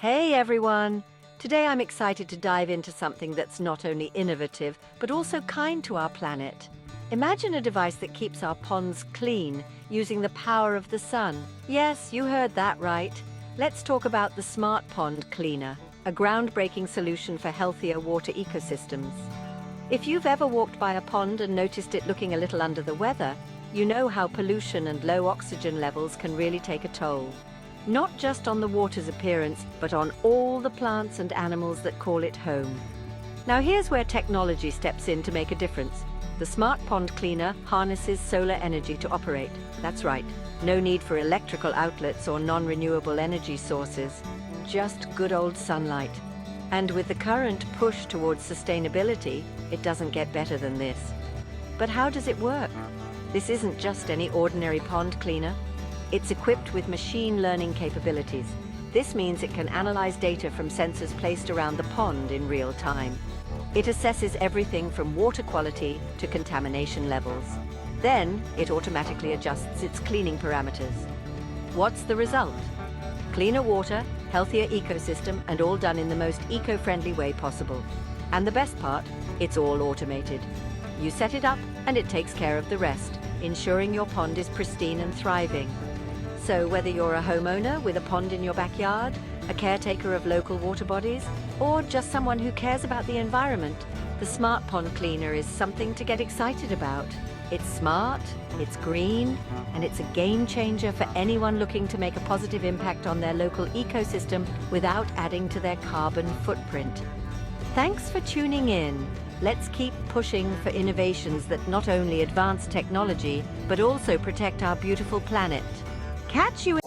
Hey everyone! Today I'm excited to dive into something that's not only innovative, but also kind to our planet. Imagine a device that keeps our ponds clean, using the power of the sun. Yes, you heard that right. Let's talk about the Smart Pond Cleaner, a groundbreaking solution for healthier water ecosystems. If you've ever walked by a pond and noticed it looking a little under the weather, you know how pollution and low oxygen levels can really take a toll. Not just on the water's appearance, but on all the plants and animals that call it home. Now here's where technology steps in to make a difference. The Smart Pond Cleaner harnesses solar energy to operate. That's right, no need for electrical outlets or non-renewable energy sources. Just good old sunlight. And with the current push towards sustainability, it doesn't get better than this. But how does it work? This isn't just any ordinary pond cleaner. It's equipped with machine learning capabilities. This means it can analyze data from sensors placed around the pond in real time. It assesses everything from water quality to contamination levels. Then, it automatically adjusts its cleaning parameters. What's the result? Cleaner water, healthier ecosystem, and all done in the most eco-friendly way possible. And the best part, it's all automated. You set it up, and it takes care of the rest, ensuring your pond is pristine and thriving. So whether you're a homeowner with a pond in your backyard, a caretaker of local water bodies, or just someone who cares about the environment, the Smart Pond Cleaner is something to get excited about. It's smart, it's green, and it's a game changer for anyone looking to make a positive impact on their local ecosystem without adding to their carbon footprint. Thanks for tuning in. Let's keep pushing for innovations that not only advance technology, but also protect our beautiful planet. Catch you